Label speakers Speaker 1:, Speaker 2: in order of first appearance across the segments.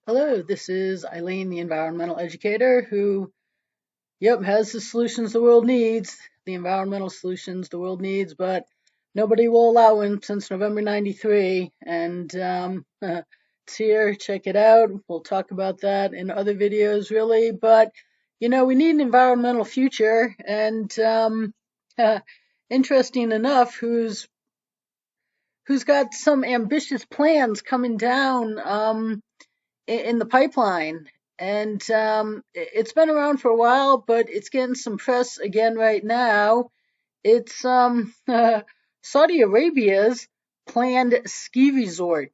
Speaker 1: Hello, this is Eileen, the environmental educator who, has the solutions the world needs, the environmental solutions the world needs, but nobody will allow them since November 93. And it's here, check it out. We'll talk about that in other videos, really. But, we need an environmental future. And interesting enough, who's got some ambitious plans coming down in the pipeline. And it's been around for a while, but it's getting some press again right now. It's Saudi Arabia's planned ski resort.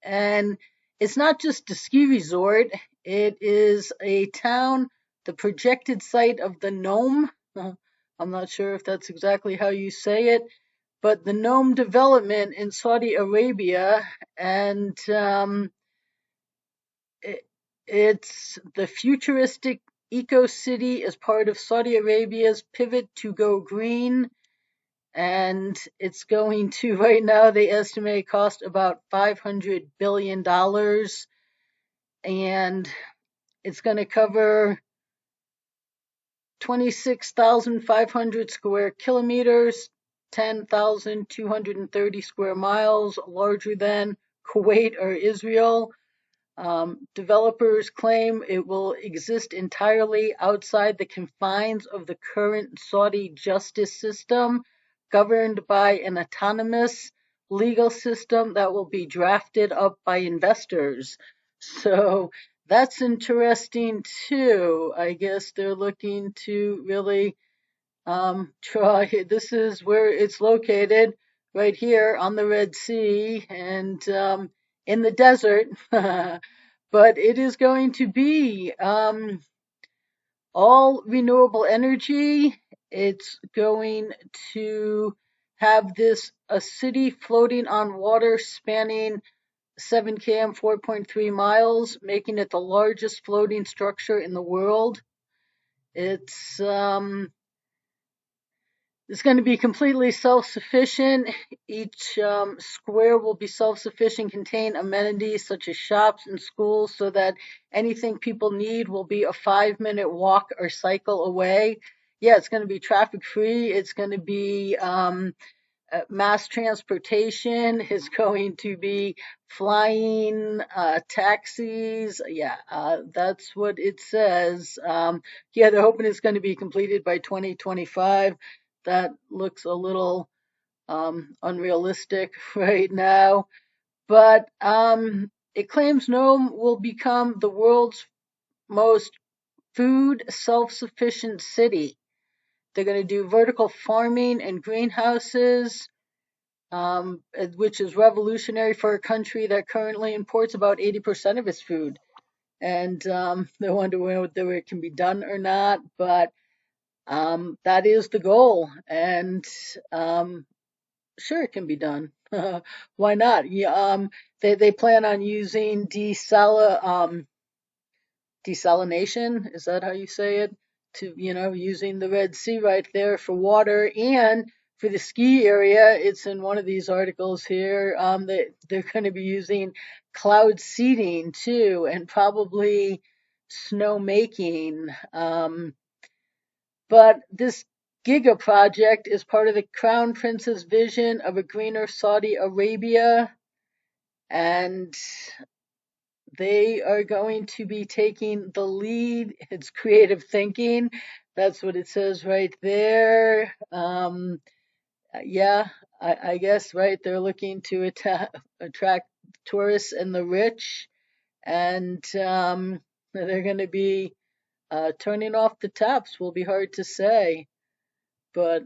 Speaker 1: And it's not just a ski resort, it is a town, the projected site of the Neom. I'm not sure if that's exactly how you say it, but the Neom development in Saudi Arabia. And it, it's the futuristic eco city as part of Saudi Arabia's pivot to go green. And it's going to, right now, they estimate cost about $500 billion. And it's going to cover 26,500 square kilometers, 10,230 square miles, larger than Kuwait or Israel. Developers claim it will exist entirely outside the confines of the current Saudi justice system, governed by an autonomous legal system that will be drafted up by investors. So that's interesting too. I guess they're looking to really try. This is where it's located, right here on the Red Sea and in the desert. But it is going to be all renewable energy. It's going to have a city floating on water spanning 7 km, 4.3 miles, making it the largest floating structure in the world. It's going to be completely self-sufficient. Each square will be self-sufficient, contain amenities such as shops and schools, so that anything people need will be a 5-minute walk or cycle away. Yeah, it's going to be traffic free. It's going to be mass transportation. It's going to be flying taxis. Yeah, that's what it says. Yeah, they're hoping it's going to be completed by 2025. That looks a little unrealistic right now. But it claims Nome will become the world's most food self-sufficient city. They're going to do vertical farming and greenhouses, which is revolutionary for a country that currently imports about 80% of its food. And they wonder whether it can be done or not, but that is the goal. And sure, it can be done. Why not? Yeah, they plan on using desalination. Is that how you say it? To, using the Red Sea right there for water. And for the ski area, it's in one of these articles here. They're going to be using cloud seeding too, and probably snow making. But this Giga project is part of the Crown Prince's vision of a greener Saudi Arabia, and they are going to be taking the lead. It's creative thinking. That's what it says right there. Yeah, I guess, right. They're looking to attract tourists and the rich, and they're going to be turning off the taps. Will be hard to say, but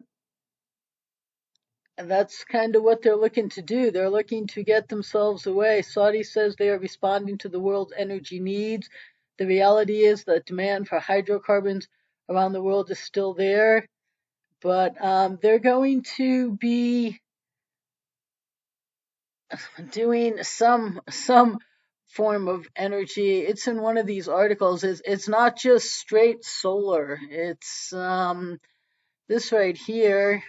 Speaker 1: and that's kind of what they're looking to do. They're looking to get themselves away. Saudi says they are responding to the world's energy needs. The reality is that demand for hydrocarbons around the world is still there, but they're going to be doing some form of energy. It's in one of these articles. It's not just straight solar. It's this right here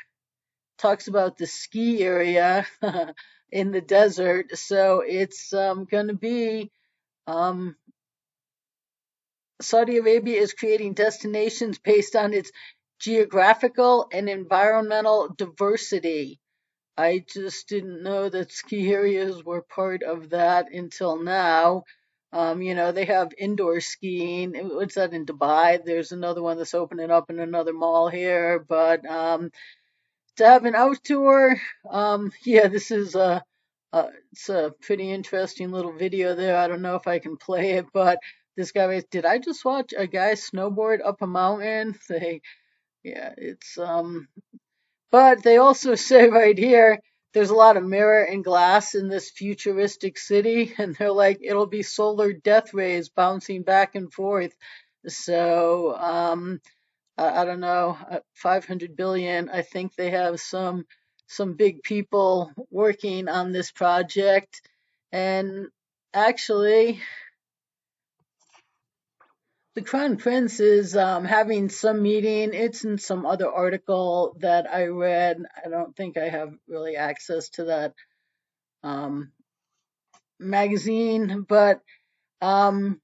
Speaker 1: talks about the ski area in the desert. So it's going to be Saudi Arabia is creating destinations based on its geographical and environmental diversity. I just didn't know that ski areas were part of that until now. They have indoor skiing. What's that in Dubai? There's another one that's opening up in another mall here. But to have an outdoor, yeah, this is it's a pretty interesting little video there. I don't know if I can play it, but this guy, did I just watch a guy snowboard up a mountain? Yeah, it's but they also say right here, there's a lot of mirror and glass in this futuristic city, and they're like, it'll be solar death rays bouncing back and forth. So, I don't know, 500 billion. I think they have some big people working on this project, and actually, the Crown Prince is having some meeting. It's in some other article that I read. I don't think I have really access to that um, magazine, but um,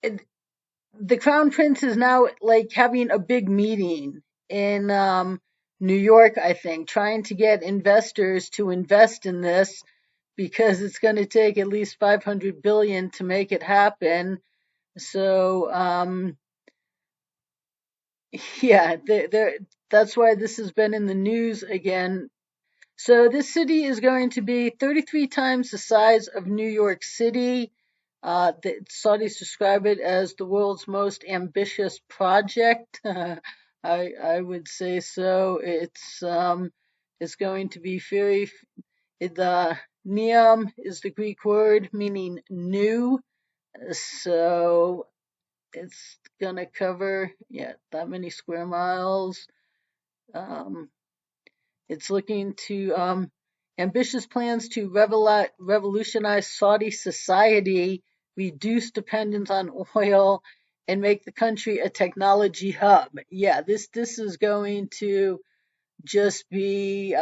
Speaker 1: it, the Crown Prince is now like having a big meeting in New York, I think, trying to get investors to invest in this because it's going to take at least 500 billion to make it happen. So, yeah, that's why this has been in the news again. So this city is going to be 33 times the size of New York City. The Saudis describe it as the world's most ambitious project. I would say so. It's going to be the Neom is the Greek word meaning new. So it's gonna cover, yeah, that many square miles. Um, it's looking to ambitious plans to revolutionize Saudi society, reduce dependence on oil, and make the country a technology hub. Yeah, this is going to just be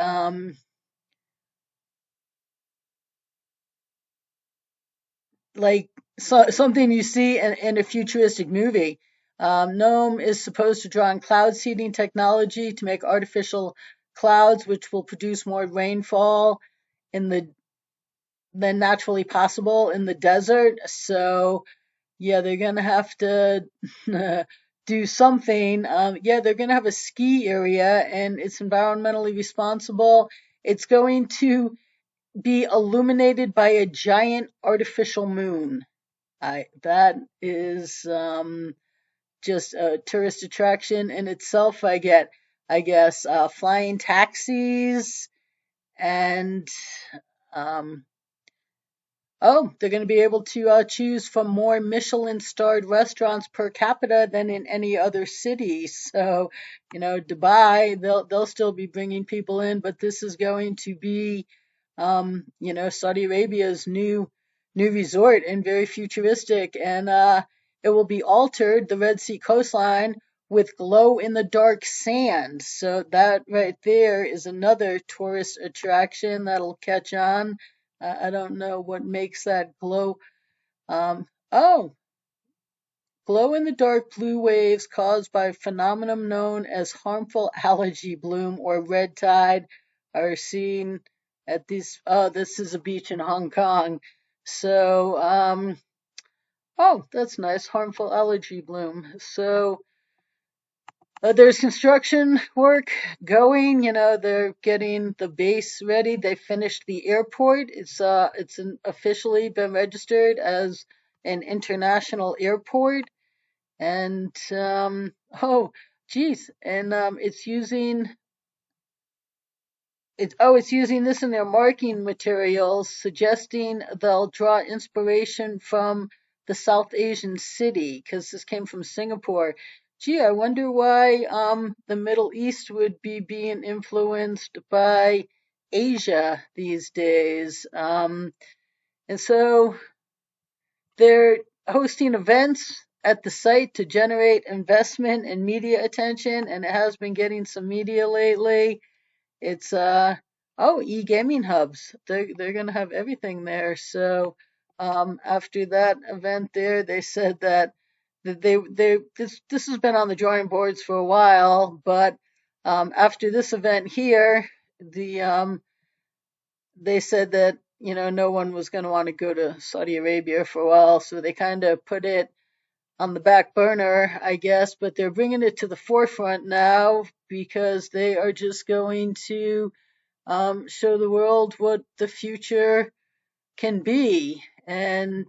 Speaker 1: like something you see in a futuristic movie. Neom is supposed to draw on cloud seeding technology to make artificial clouds, which will produce more rainfall in the than naturally possible in the desert. So yeah, they're gonna have to do something. Yeah, they're gonna have a ski area, and it's environmentally responsible. It's going to be illuminated by a giant artificial moon. That is just a tourist attraction in itself. I guess, flying taxis and um, oh, they're going to be able to choose from more Michelin-starred restaurants per capita than in any other city. So, Dubai, they'll still be bringing people in, but this is going to be, Saudi Arabia's new resort and very futuristic, and it will be altered the Red Sea coastline with glow-in-the-dark sand. So that right there is another tourist attraction that'll catch on. I don't know what makes that glow. Oh, glow in the dark blue waves caused by a phenomenon known as harmful algae bloom or red tide are seen at these. Oh, this is a beach in Hong Kong. So, oh, that's nice. Harmful algae bloom. So, there's construction work going. They're getting the base ready. They finished the airport. Officially been registered as an international airport, and oh, geez, and it's using this in their marketing materials, suggesting they'll draw inspiration from the South Asian city because this came from Singapore. Gee, I wonder why the Middle East would be being influenced by Asia these days. And so they're hosting events at the site to generate investment and media attention, and it has been getting some media lately. It's oh, e-gaming hubs. They're gonna have everything there. So after that event there, they said that this has been on the drawing boards for a while, but after this event here, they said that no one was going to want to go to Saudi Arabia for a while, so they kind of put it on the back burner, I guess, but they're bringing it to the forefront now because they are just going to show the world what the future can be. And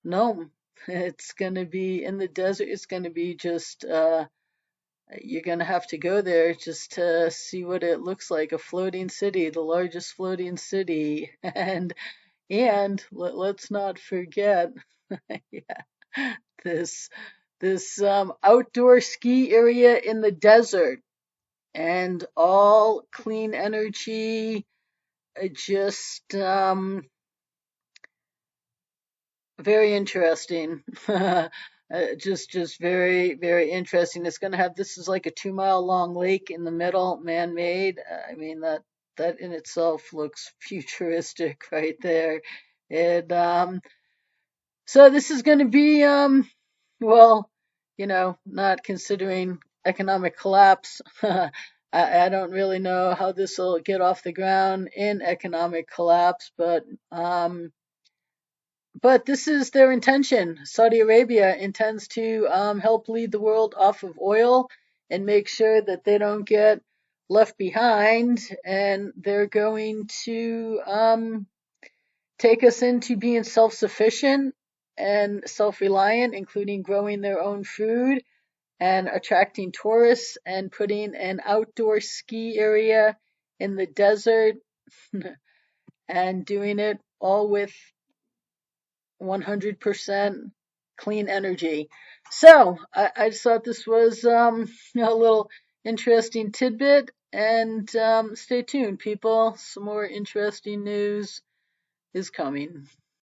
Speaker 1: no, it's going to be in the desert. It's going to be just, you're going to have to go there just to see what it looks like, a floating city, the largest floating city. And let's not forget, yeah, this this outdoor ski area in the desert and all clean energy, just very interesting. Just very, very interesting. It's going to have, this is like a 2 mile long lake in the middle, man-made. I mean, that in itself looks futuristic right there. And so this is going to be, well, not considering economic collapse. I don't really know how this will get off the ground in economic collapse, but this is their intention. Saudi Arabia intends to help lead the world off of oil and make sure that they don't get left behind. And they're going to take us into being self sufficient and self reliant, including growing their own food and attracting tourists and putting an outdoor ski area in the desert and doing it all with 100% clean energy. So I just thought this was a little interesting tidbit. And stay tuned, people. Some more interesting news is coming.